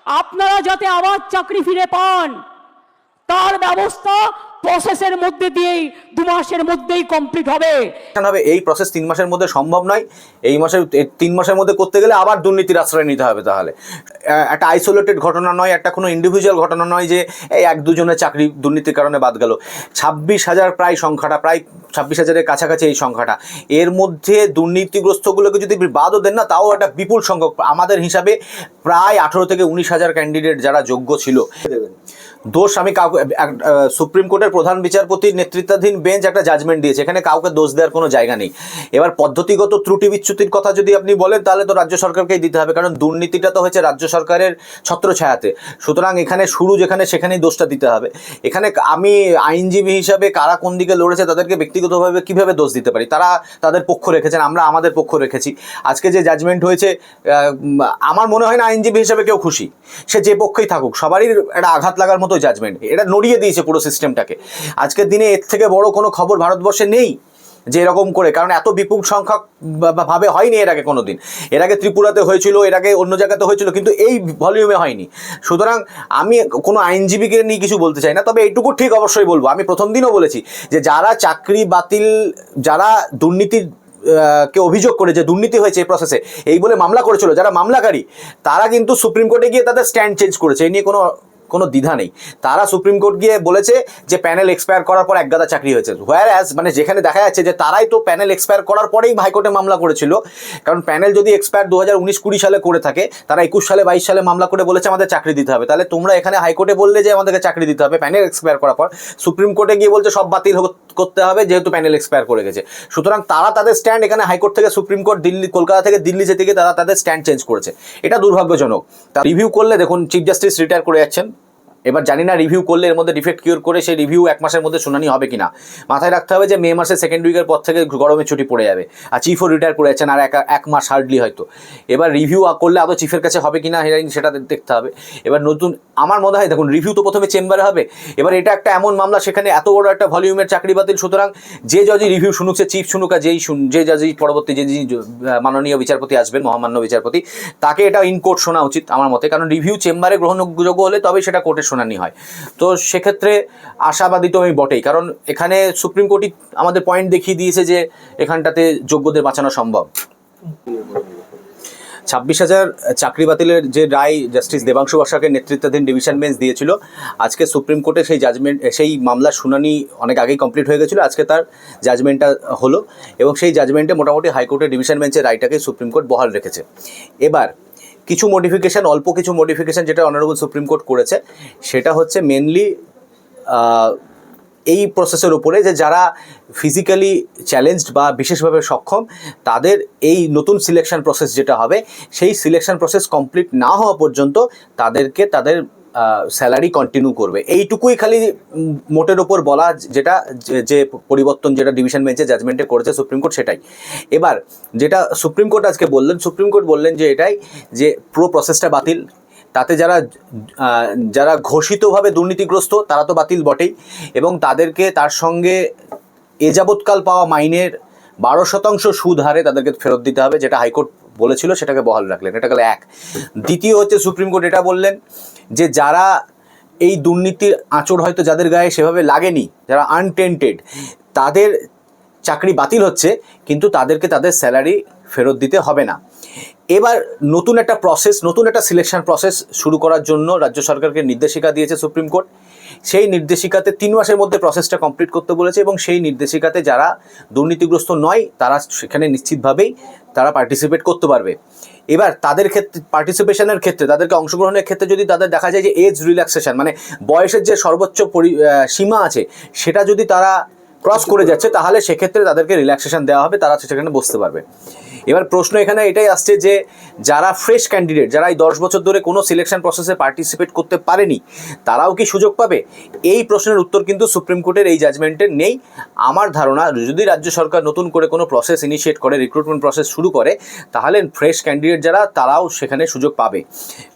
আপনারা যাতে আবার চাকরি ফিরে পান তার ব্যবস্থা প্রসেসের মধ্যে দিয়েই 2 মাসের মধ্যেই কমপ্লিট হবে। এই প্রসেস 3 মাসের মধ্যে সম্ভব নয়। এই 3 মাসের মধ্যে করতে গেলে আবার দুর্নীতির আশ্রয় নিতে হবে। তাহলে একটা আইসোলেটেড ঘটনা নয়, একটা কোনো ইন্ডিভিজুয়াল ঘটনা নয় যে এই 1-2 জনের চাকরি দুর্নীতির কারণে বাদ গেল। 26,000 প্রায় সংখ্যাটা, প্রায় 26,000-এর কাছাকাছি এই সংখ্যাটা। এর মধ্যে দুর্নীতিগ্রস্তগুলোকে যদি বাদও দেন না, তাও একটা বিপুল সংখ্যক, আমাদের হিসাবে প্রায় 18 থেকে 19,000 ক্যান্ডিডেট যারা যোগ্য ছিল। দোষ আমি কাউকে, সুপ্রিম কোর্টের প্রধান বিচারপতির নেতৃত্বাধীন বেঞ্চ একটা জাজমেন্ট দিয়েছে, এখানে কাউকে দোষ দেওয়ার কোনো জায়গা নেই। এবার পদ্ধতিগত ত্রুটি বিচ্যুতির কথা যদি আপনি বলেন তাহলে তো রাজ্য সরকারকেই দিতে হবে, কারণ দুর্নীতিটা তো হয়েছে রাজ্য সরকারের ছত্রছায়াতে। সুতরাং এখানে শুরু যেখানে সেখানেই দোষটা দিতে হবে। এখানে আমি আইনজীবী হিসাবে কারা কোন দিকে লড়েছে তাদেরকে ব্যক্তিগতভাবে কীভাবে দোষ দিতে পারি? তারা তাদের পক্ষ রেখেছেন, আমরা আমাদের পক্ষ রেখেছি। আজকে যে জাজমেন্ট হয়েছে, আমার মনে হয় না আইনজীবী হিসাবে কেউ খুশি, সে যে পক্ষেই থাকুক, সবারই একটা আঘাত লাগার মতো জাজমেন্ট। এটা নড়িয়ে দিয়েছে পুরো সিস্টেমটাকে। আজকের দিনে এর থেকে বড় কোনো খবর ভারতবর্ষে নেই যে এরকম করে, কারণ এত বিপুল সংখ্যক ভাবে হয়নি এর আগে কোনো দিন। এর আগে ত্রিপুরাতে হয়েছিল, এর আগে অন্য জায়গাতে হয়েছিল, কিন্তু এই ভলিউমে হয়নি। সুতরাং আমি কোনো আইনজীবীকে নিয়ে কিছু বলতে চাই না, তবে এইটুকু ঠিক অবশ্যই বলবো, আমি প্রথম দিনও বলেছি যে যারা চাকরি বাতিল, যারা দুর্নীতির কে অভিযোগ করে যে দুর্নীতি হয়েছে এই প্রসেসে এই বলে মামলা করেছিল, যারা মামলাকারী, তারা কিন্তু সুপ্রিম কোর্টে গিয়ে তাদের স্ট্যান্ড চেঞ্জ করেছে। এই নিয়ে কোনো দ্বিধা নেই। তারা সুপ্রিম কোর্ট গিয়ে বলেছে যে প্যানেল এক্সপায়ার করার পর একগাদা চাকরি হয়েছে, হোয়ার অ্যাজ মানে যেখানে দেখা যাচ্ছে যে তারাই তো প্যানেল এক্সপায়ার করার পরেই হাইকোর্টে মামলা করেছিল। কারণ প্যানেল যদি এক্সপায়ার 2019-20 সালে করে থাকে, তারা 21 সালে 22 সালে মামলা করে বলেছে আমাদের চাকরি দিতে হবে। তাহলে তোমরা এখানে হাইকোর্টে বললে যে আমাদেরকে চাকরি দিতে হবে প্যানেল এক্সপায়ার করার পর, সুপ্রিম কোর্টে গিয়ে বলছে সব বাতিল করতে হবে যেহেতু প্যানেল এক্সপায়ার করে গেছে। সুতরাং তারা তাদের স্ট্যান্ড এখানে হাইকোর্ট থেকে সুপ্রিম কোর্ট, দিল্লি, কলকাতা থেকে দিল্লি যেতে গিয়ে তারা তাদের স্ট্যান্ড চেঞ্জ করেছে। এটা দুর্ভাগ্যজনক। রিভিউ করলে দেখুন চিফ জাস্টিস রিটায়ার করে যাচ্ছেন। এবার জানি না রিভিউ করলে এর মধ্যে ডিফেক্ট কিওর করে সেই রিভিউ 1 মাসের মধ্যে শুনানি হবে কিনা। মাথায় রাখতে হবে যে মে মাসের সেকেন্ড উইকের পর থেকে গরমের ছুটি পড়ে যাবে, আর চিফও রিটায়ার করে যাচ্ছেন আর এক মাস হার্ডলি হয়তো। এবার রিভিউ করলে আদৌ চিফের কাছে হবে কিনা হিয়ারিং সেটা দেখতে হবে। এবার নতুন আমার মনে হয় দেখুন রিভিউ তো প্রথমে চেম্বারে হবে। এবার এটা একটা এমন মামলা, সেখানে এত বড় একটা ভলিউমের চাকরি বাতিল, সুতরাং যে জজই রিভিউ শুনুক, সে চিফ শুনুক, আর যে জজই পরবর্তী যে মাননীয় বিচারপতি আসবেন, মহামান্য বিচারপতি, তাকে এটা ইন কোর্ট শোনা উচিত আমার মতে। কারণ রিভিউ চেম্বারে গ্রহণযোগ্য হলে তবে সেটা কোর্টে শুনানি হয়। তো সেক্ষেত্রে আশাবাদী তো আমি বটেই, কারণ এখানে সুপ্রিম কোর্টই আমাদের পয়েন্ট দেখিয়ে দিয়েছে যে এখানটাতে যোগ্যদের বাঁচানো সম্ভব। 26,000 চাকরি বাতিলের যে রায় জাস্টিস দেবাংশু বসাকের নেতৃত্বাধীন ডিভিশন বেঞ্চ দিয়েছিল, আজকে সুপ্রিম কোর্টে সেই মামলার শুনানি অনেক আগেই কমপ্লিট হয়ে গেছিলো। আজকে তার জাজমেন্টটা হলো এবং সেই জাজমেন্টে মোটামুটি হাইকোর্টের ডিভিশন বেঞ্চের রায়টাকে সুপ্রিম কোর্ট বহাল রেখেছে। এবার কিছু মডিফিকেশান, অল্প কিছু মডিফিকেশান যেটা অনারেবল সুপ্রিম কোর্ট করেছে, সেটা হচ্ছে মেনলি এই প্রসেসের উপরে যে যারা ফিজিক্যালি চ্যালেঞ্জড বা বিশেষভাবে সক্ষম, তাদের এই নতুন সিলেকশন প্রসেস যেটা হবে, সেই সিলেকশন প্রসেস কমপ্লিট না হওয়া পর্যন্ত তাদেরকে তাদের স্যালারি কন্টিনিউ করবে। এইটুকুই খালি মোটের ওপর বলা, যেটা যে পরিবর্তন যেটা ডিভিশন বেঞ্চে জাজমেন্টে করেছে সুপ্রিম কোর্ট, সেটাই। এবার যেটা সুপ্রিম কোর্ট আজকে বললেন, সুপ্রিম কোর্ট বললেন যে এটাই, যে পুরো প্রসেসটা বাতিল। তাতে যারা ঘোষিতভাবে দুর্নীতিগ্রস্ত তারা তো বাতিল বটেই, এবং তাদেরকে তার সঙ্গে এ যাবৎকাল পাওয়া মাইনের 12% সুদ হারে তাদেরকে ফেরত দিতে হবে, যেটা হাইকোর্ট বলেছিল, সেটাকে বহাল রাখলেন। এটা গেল এক। দ্বিতীয় হচ্ছে সুপ্রিম কোর্ট এটা বললেন যে যারা এই দুর্নীতির আঁচড় হয়তো যাদের গায়ে সেভাবে লাগেনি, যারা আনটেন্টেড, তাদের চাকরি বাতিল হচ্ছে, কিন্তু তাদেরকে তাদের স্যালারি ফেরত দিতে হবে না। এবার নতুন একটা প্রসেস, নতুন একটা সিলেকশন প্রসেস শুরু করার জন্য রাজ্য সরকারকে নির্দেশিকা দিয়েছে সুপ্রিম কোর্ট। সেই নির্দেশিকাতে 3 মাসের মধ্যে প্রসেসটা কমপ্লিট করতে বলেছে, এবং সেই নির্দেশিকাতে যারা দুর্নীতিগ্রস্ত নয় তারা সেখানে নিশ্চিতভাবেই তারা পার্টিসিপেট করতে পারবে। এবার তাদের ক্ষেত্রে, পার্টিসিপেশনের ক্ষেত্রে, তাদেরকে অংশগ্রহণের ক্ষেত্রে যদি তাদের দেখা যায় যে এজ রিল্যাক্সেশন, মানে বয়সের যে সর্বোচ্চ সীমা আছে, সেটা যদি তারা ক্রস করে যাচ্ছে, তাহলে সেক্ষেত্রে তাদেরকে রিল্যাক্সেশন দেওয়া হবে, তারা সেখানে বসতে পারবে। এবার প্রশ্ন এখানে এটাই আসছে যে যারা ফ্রেশ ক্যান্ডিডেট, যারা এই 10 বছর ধরে কোনো সিলেকশন প্রসেসে পার্টিসিপেট করতে পারেনি, তারাও কি সুযোগ পাবে? এই প্রশ্নের উত্তর কিন্তু সুপ্রিম কোর্টের এই জাজমেন্টে নেই। আমার ধারণা, যদি রাজ্য সরকার নতুন করে কোনো প্রসেস ইনিশিয়েট করে, রিক্রুটমেন্ট প্রসেস শুরু করে, তাহলে ফ্রেশ ক্যান্ডিডেট যারা, তারাও সেখানে সুযোগ পাবে।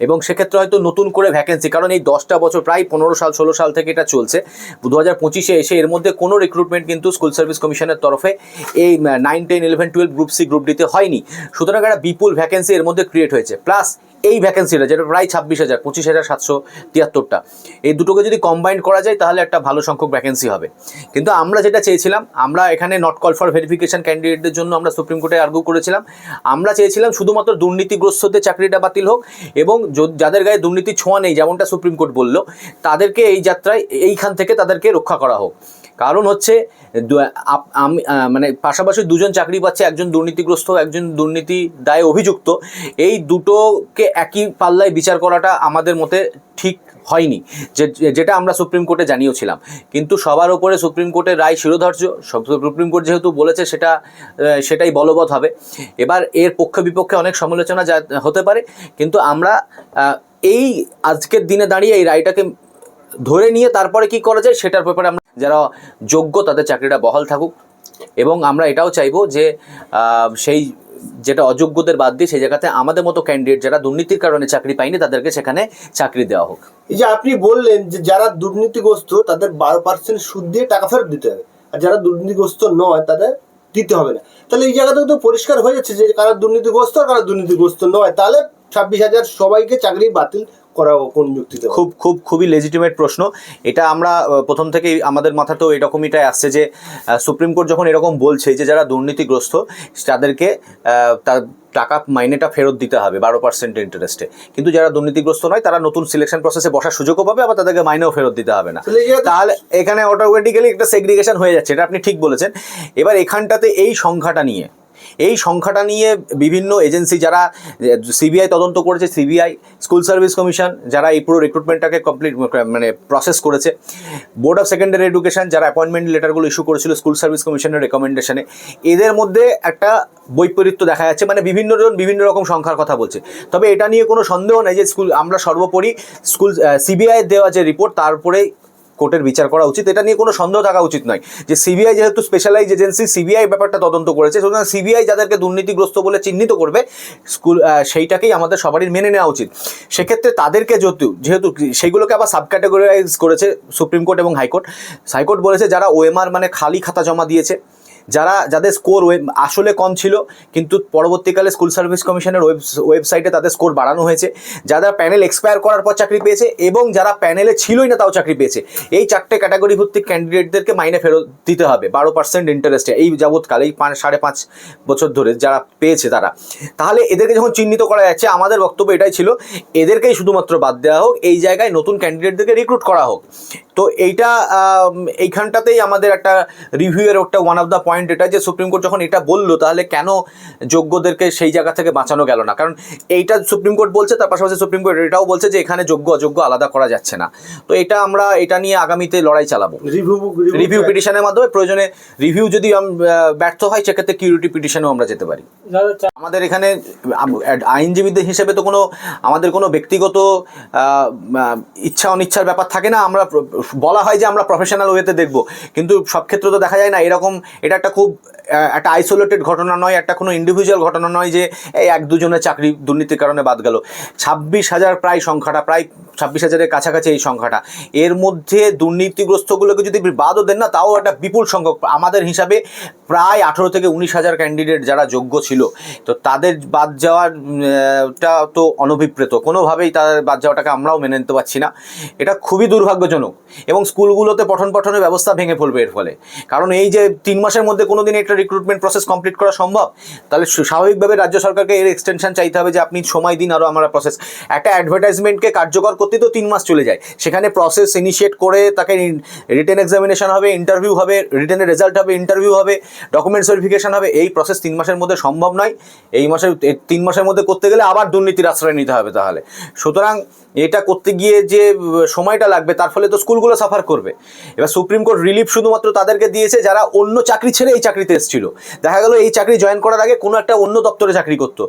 এবং সেক্ষেত্রে হয়তো নতুন করে ভ্যাকেন্সি, কারণ এই 10টা বছর, প্রায় 15-16 সাল থেকে এটা চলছে, 2025-এ এসে এর মধ্যে কোনো রিক্রুটমেন্ট কিন্তু স্কুল সার্ভিস কমিশনের তরফে এই 9, 10, 11, 12 গ্রুপ সি গ্রুপ ডিতে হয়নি, সুতরাং একটা বিপুল ভ্যাকেন্সি এর মধ্যে ক্রিয়েট হয়েছে। প্লাস এই ভ্যাকেন্সিটা যেটা প্রায় 26,000, 25,773, এই দুটোকে যদি কম্বাইন করা যায় তাহলে একটা ভালো সংখ্যক ভ্যাকেন্সি হবে। কিন্তু আমরা যেটা চেয়েছিলাম, আমরা এখানে নট কল ফর ভেরিফিকেশন ক্যান্ডিডেটদের জন্য আমরা সুপ্রিম কোর্টে আর্গু করেছিলাম, আমরা চেয়েছিলাম শুধুমাত্র দুর্নীতিগ্রস্তদের চাকরিটা বাতিল হোক এবং যাদের গায়ে দুর্নীতি ছোঁয়া নেই, যেমনটা সুপ্রিম কোর্ট বলল, তাদেরকে এই যাত্রায় এইখান থেকে তাদেরকে রক্ষা করা হোক। কারণ হচ্ছে মানে পাশাপাশি দুজন চাকরি পাচ্ছে, একজন দুর্নীতিগ্রস্ত, একজন দুর্নীতি দায়ে অভিযুক্ত, এই দুটোকে একই পাল্লায় বিচার করাটা আমাদের মতে ঠিক হয়নি, যেটা আমরা সুপ্রিম কোর্টে জানিয়েছিলাম। কিন্তু সবার উপরে সুপ্রিম কোর্টের রায় শিরোধার্য, সুপ্রিম কোর্ট যেহেতু বলেছে সেটাই বলবৎ হবে। এবার এর পক্ষে বিপক্ষে অনেক সমালোচনা হতে পারে, কিন্তু আমরা এই আজকের দিনে দাঁড়িয়ে এই রায়টাকে ধরে নিয়ে তারপরে কি করা যায় সেটার ব্যাপারে আমরা যারা যোগ্য তাদের চাকরিটা বহাল থাকুক, এবং আমরা এটাও চাইবো যে সেই যেটা অযোগ্যদের বাদ দিয়ে সেই জায়গাতে আমাদের মতো ক্যান্ডিডেট যারা দুর্নীতির কারণে চাকরি পায়নি তাদেরকে সেখানে চাকরি দেওয়া হোক। এই যে আপনি বললেন যে যারা দুর্নীতিগ্রস্ত তাদের 12% সুদ দিয়ে টাকা ফেরত দিতে হবে, আর যারা দুর্নীতিগ্রস্ত নয় তাদের দিতে হবে না, তাহলে এই জায়গাতে তো পরিষ্কার হয়ে যাচ্ছে যে কারা দুর্নীতিগ্রস্ত আর কারা দুর্নীতিগ্রস্ত নয়। তাহলে 26,000 সবাইকে চাকরি বাতিল করা কোন যুক্তিতে? খুবই লেজিটিমেট প্রশ্ন এটা। আমরা প্রথম থেকেই আমাদের মাথাতেও এরকমইটাই আসছে যে সুপ্রিম কোর্ট যখন এরকম বলছে যে যারা দুর্নীতিগ্রস্ত তাদেরকে তার টাকা মাইনেটা ফেরত দিতে হবে 12% ইন্টারেস্টে, কিন্তু যারা দুর্নীতিগ্রস্ত নয় তারা নতুন সিলেকশন প্রসেসে বসার সুযোগও পাবে, আবার তাদেরকে মাইনেও ফেরত দিতে হবে না। তাহলে এখানে অটোমেটিক্যালি একটা সেগ্রিগেশন হয়ে যাচ্ছে, এটা আপনি ঠিক বলেছেন। এবার এখানটাতে এই সংখ্যাটা নিয়ে বিভিন্ন এজেন্সি যারা সিবিআই তদন্ত করেছে, সিবিআই, স্কুল সার্ভিস কমিশন যারা এই পুরো রিক্রুটমেন্টটাকে কমপ্লিট মানে প্রসেস করেছে, বোর্ড অফ সেকেন্ডারি এডুকেশন যারা অ্যাপয়েন্টমেন্ট লেটারগুলো ইস্যু করেছিল স্কুল সার্ভিস কমিশনের রেকমেন্ডেশনে, এদের মধ্যে একটা বৈপরীত্য দেখা যাচ্ছে, মানে বিভিন্ন জন বিভিন্ন রকম সংখ্যার কথা বলছে। তবে এটা নিয়ে কোনো সন্দেহ নেই যে আমরা সর্বোপরি সিবিআই দেওয়া যে রিপোর্ট তারপরে কোর্টের বিচার করা উচিত, এটা নিয়ে কোনো সন্দেহ থাকা উচিত নয় যে সিবিআই যেহেতু স্পেশালাইজ এজেন্সি, সিবিআই ব্যাপারটা তদন্ত করেছে, সুতরাং সিবিআই যাদেরকে দুর্নীতিগ্রস্ত বলে চিহ্নিত করবে সেইটাকেই আমাদের সবারই মেনে নেওয়া উচিত। সেক্ষেত্রে তাদেরকে যেহেতু সেইগুলোকে আবার সাবক্যাটেগরাইজ করেছে সুপ্রিম কোর্ট এবং হাইকোর্ট বলেছে যারা ওএমআর মানে খালি খাতা জমা দিয়েছে, যাদের স্কোর আসলে কম ছিল কিন্তু পরবর্তীকালে স্কুল সার্ভিস কমিশনের ওয়েবসাইটে তাদের স্কোর বাড়ানো হয়েছে, যারা প্যানেল এক্সপায়ার করার পর চাকরি পেয়েছে এবং যারা প্যানেলে ছিলই না তাও চাকরি পেয়েছে, এই 4টে ক্যাটাগরি ভিত্তিক ক্যান্ডিডেটদেরকে মাইনে ফেরত দিতে হবে 12% ইন্টারেস্টে এই যাবৎকাল, এই 5.5 বছর ধরে যারা পেয়েছে তারা। তাহলে এদেরকে যখন চিহ্নিত করা যাচ্ছে, আমাদের বক্তব্য এটাই ছিল এদেরকেই শুধুমাত্র বাদ দেওয়া হোক, এই জায়গায় নতুন ক্যান্ডিডেটদেরকে রিক্রুট করা হোক। তো এইখানটাতেই আমাদের একটা রিভিউয়ের একটা ওয়ান অফ দ্য পয়েন্ট এটা যে সুপ্রিম কোর্ট যখন এটা বললো তাহলে কেন যোগ্যদেরকে সেই জায়গা থেকে বাঁচানো গেল না? কারণ এইটা সুপ্রিম কোর্ট বলছে, তার পাশাপাশি সুপ্রিম কোর্ট এটাও বলছে যে এখানে যোগ্য অযোগ্য আলাদা করা যাচ্ছে না। তো আমরা এটা নিয়ে আগামীতে লড়াই চালাবো রিভিউ পিটিশনের মাধ্যমে। প্রয়োজনে রিভিউ যদি ব্যর্থ হয় সেক্ষেত্রে কিউরিটি পিটিশনেও আমরা যেতে পারি। আমাদের এখানে আইনজীবীদের হিসেবে তো আমাদের কোনো ব্যক্তিগত ইচ্ছা অনিচ্ছার ব্যাপার থাকে না। আমরা বলা হয় যে আমরা প্রফেশনাল ওয়েতে দেখব, কিন্তু সব ক্ষেত্রে তো দেখা যায় না এরকম। এটা একটা আইসোলেটেড ঘটনা নয়, একটা কোনো ইন্ডিভিজুয়াল ঘটনা নয় যে এই 1-2 চাকরি দুর্নীতির কারণে বাদ গেল। 26,000 প্রায় 26,000-এর কাছাকাছি এই সংখ্যাটা। এর মধ্যে দুর্নীতিগ্রস্তগুলোকে যদি বাদও দেন না তাও একটা বিপুল সংখ্যক, আমাদের হিসাবে প্রায় 18 থেকে 19,000 ক্যান্ডিডেট যারা যোগ্য ছিল, তো তাদের বাদ যাওয়াটা তো অনভিপ্রেত, কোনোভাবেই তাদের বাদ যাওয়াটাকে আমরাও মেনে নিতে পারছি না। এটা খুবই দুর্ভাগ্যজনক এবং স্কুলগুলোতে পঠনের ব্যবস্থা ভেঙে পড়বে এর ফলে। কারণ এই যে 3 মাসের মধ্যে কোনোদিন একটা রিক্রুটমেন্ট প্রসেস কমপ্লিট করা সম্ভব, তাহলে স্বাভাবিকভাবে রাজ্য সরকারকে এর এক্সটেনশন চাইতে হবে যে আপনি সময় দিন আরও আমরা প্রসেস। একটা অ্যাডভার্টাইজমেন্টকে কার্যকর করতে তো 3 মাস চলে যায়, সেখানে প্রসেস ইনিশিয়েট করে তাকে রিটেন এক্সামিনেশন হবে, ইন্টারভিউ হবে, রিটেনের রেজাল্ট হবে, ইন্টারভিউ হবে, ডকুমেন্টস ভেরিফিকেশন হবে। এই প্রসেস 3 মাসের মধ্যে সম্ভব নয়। 3 মাসের মধ্যে করতে গেলে আবার দুর্নীতির আশ্রয় নিতে হবে তাহলে। সুতরাং এটা করতে গিয়ে যে সময়টা লাগবে তার ফলে তো স্কুলগুলো সাফার করবে। এবার সুপ্রিম কোর্ট রিলিফ শুধুমাত্র তাদেরকে দিয়েছে যারা অন্য চাকরি ছেড়ে এই চাকরিতে এসেছিল। দেখা গেল এই চাকরি জয়েন করার আগে কোনো একটা অন্য দপ্তরে চাকরি করতো,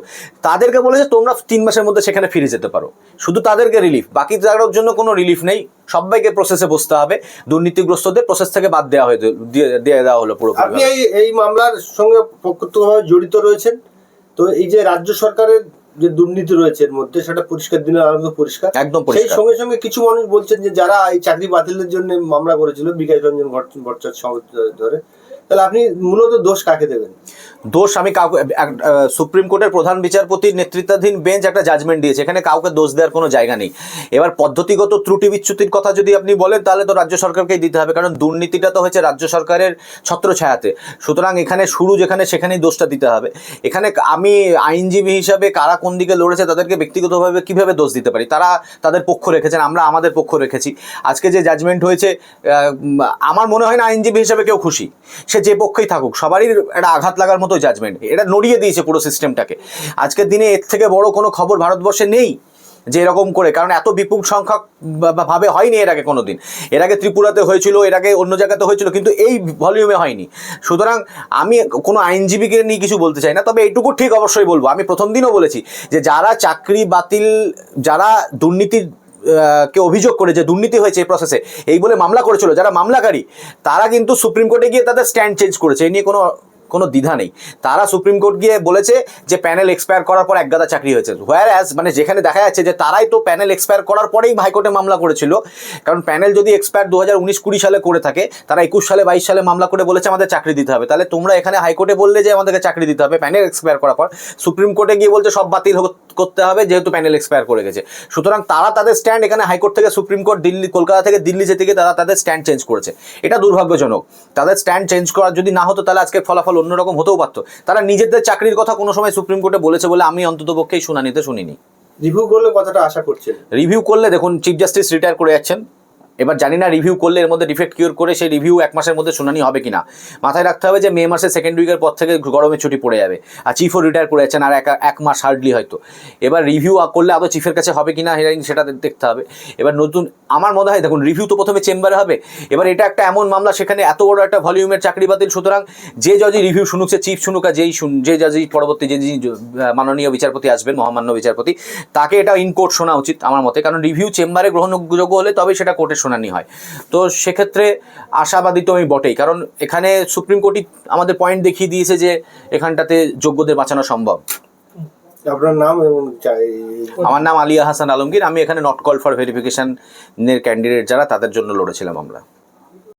তাদেরকে বলেছে তোমরা 3 মাসের মধ্যে সেখানে ফিরে যেতে পারো, শুধু তাদেরকে রিলিফ, বাকি যাদের জন্য কোনো রিলিফ নেই। সবাইকে প্রসেসে বসতে হবে, দুর্নীতিগ্রস্তদের প্রসেস থেকে বাদ দিয়ে দেওয়া হলো পুরো। আপনি এই মামলার সঙ্গে প্রত্যক্ষভাবে জড়িত রয়েছেন, তো এই যে রাজ্য সরকারের যে দুর্নীতি রয়েছে এর মধ্যে সেটা পরিষ্কার, দিনের আলো পরিষ্কার, একদম পরিষ্কার। সেই সঙ্গে সঙ্গে কিছু মানুষ বলছেন যে যারা এই চাকরি বাতিলের জন্য মামলা করেছিল বিকাশ রঞ্জন ভট্টাচার্য ধরে, তাহলে আপনি মূলত দোষ কাকে দেবেন? দোষ আমি কাউকে সুপ্রিম কোর্টের প্রধান বিচারপতির নেতৃত্বাধীন বেঞ্চ একটা জাজমেন্ট দিয়েছে, এখানে কাউকে দোষ দেওয়ার কোনো জায়গা নেই। এবার পদ্ধতিগত ত্রুটি বিচ্যুতির কথা যদি আপনি বলেন তাহলে তো রাজ্য সরকারকেই দিতে হবে, কারণ দুর্নীতিটা তো হয়েছে রাজ্য সরকারের ছত্রছায়াতে। সুতরাং এখানে শুরু যেখানে সেখানেই দোষটা দিতে হবে। এখানে আমি আইনজীবী হিসাবে কারা কোন দিকে লড়েছে তাদেরকে ব্যক্তিগতভাবে কিভাবে দোষ দিতে পারি? তারা তাদের পক্ষ রেখেছেন, আমরা আমাদের পক্ষ রেখেছি। আজকে যে জাজমেন্ট হয়েছে আমার মনে হয় না আইনজীবী হিসাবে কেউ খুশি, সে যে পক্ষেই থাকুক সবারই একটা আঘাত লাগার মতো জাজমেন্ট, এটা নড়িয়ে দিয়েছে পুরো সিস্টেমটাকে। আজকের দিনে এর থেকে বড় কোনো খবর ভারতবর্ষে নেই যে এরকম করে, কারণ এত বিপুল সংখ্যক ভাবে হয়নি এর আগে কোনো দিন। এর আগে ত্রিপুরাতে হয়েছিল, এর আগে অন্য জায়গাতে হয়েছিল, কিন্তু এই ভলিউমে হয়নি। সুতরাং আমি কোনো আইনজীবীকে নিয়ে কিছু বলতে চাই না, তবে এইটুকু ঠিক অবশ্যই বলবো, আমি প্রথম দিনও বলেছি যে যারা চাকরি বাতিল, যারা দুর্নীতির কে অভিযোগ করে যে দুর্নীতি হয়েছে এই প্রসেসে এই বলে মামলা করেছিল, যারা মামলাকারী তারা কিন্তু সুপ্রিম কোর্টে গিয়ে তাদের স্ট্যান্ড চেঞ্জ করেছে, এই নিয়ে কোনো দ্বিধা নেই। তারা সুপ্রিম কোর্ট গিয়ে বলেছে যে প্যানেল এক্সপায়ার করার পর একগাদা চাকরি হয়েছে, হোয়ার অ্যাজ মানে যেখানে দেখা যাচ্ছে যে তারাই তো প্যানেল এক্সপায়ার করার পরেই হাইকোর্টে মামলা করেছিল। কারণ প্যানেল যদি এক্সপায়ার 2019-20 সালে করে থাকে, তারা 21 সালে 22 সালে মামলা করে বলেছে আমাদের চাকরি দিতে হবে। তাহলে তোমরা এখানে হাইকোর্টে বললে যে আমাদেরকে চাকরি দিতে হবে প্যানেল এক্সপায়ার করার পর, সুপ্রিম কোর্টে গিয়ে বলছে সব বাতিল করতে হবে যেহেতু প্যানেল এক্সপায়ার করে গেছে। সুতরাং তারা তাদের স্ট্যান্ড এখানে হাইকোর্ট থেকে সুপ্রিম কোর্ট, দিল্লি, কলকাতা থেকে দিল্লি যেতে গিয়ে তারা তাদের স্ট্যান্ড চেঞ্জ করেছে। এটা দুর্ভাগ্যজনক। তাদের স্ট্যান্ড চেঞ্জ করা যদি না হতো তাহলে আজকের ফলাফল অন্যরকম হতেও পারত। তারা নিজেদের চাকরির কথা কোনো সময় সুপ্রিম কোর্টে বলেছে বলে আমি অন্তত পক্ষেই শুনানিতে শুনিনি। রিভিউ করলে কতটা আশা করছেন? রিভিউ করলে দেখুন, চিফ জাস্টিস রিটায়ার করে যাচ্ছেন, এবার জানি না রিভিউ করলে এর মধ্যে ডিফেক্ট কিওর করে সেই রিভিউ 1 মাসের মধ্যে শুনানি হবে কিনা। মাথায় রাখতে হবে যে মে মাসের সেকেন্ড উইকের পর থেকে গরমের ছুটি পড়ে যাবে, আর চিফও রিটায়ার করে যাচ্ছেন, আর এক মাস হার্ডলি হয়তো। এবার রিভিউ করলে আদৌ চিফের কাছে হবে কিনা সেটা দেখতে হবে। এবার নতুন আমার মনে হয় দেখুন, রিভিউ তো প্রথমে চেম্বারে হবে। এবার এটা একটা এমন মামলা, সেখানে এত বড় একটা ভলিউমের চাকরি বাতিল, সুতরাং যে জজই রিভিউ শুনুক, সে চিফ শুনুক আর যে জজই পরবর্তী যে মাননীয় বিচারপতি আসবেন, মহামান্য বিচারপতি, তাকে এটা ইন কোর্ট শোনা উচিত আমার মতে। কারণ রিভিউ চেম্বারে গ্রহণযোগ্য হলে তবেই সেটা কোর্টের শুনানি হয়। তো সেক্ষেত্রে আশাবাদী তো আমি বটেই, কারণ এখানে সুপ্রিম কোর্টই আমাদের পয়েন্ট দেখিয়ে দিয়েছে যে এখানটাতে যোগ্যদের বাঁচানো সম্ভব। আপনার নাম এবং আমার নাম আলিয়া হাসান আলমগীর। আমি এখানে নট কল ফর ভেরিফিকেশনের ক্যান্ডিডেট যারা তাদের জন্য লড়েছিলাম আমরা।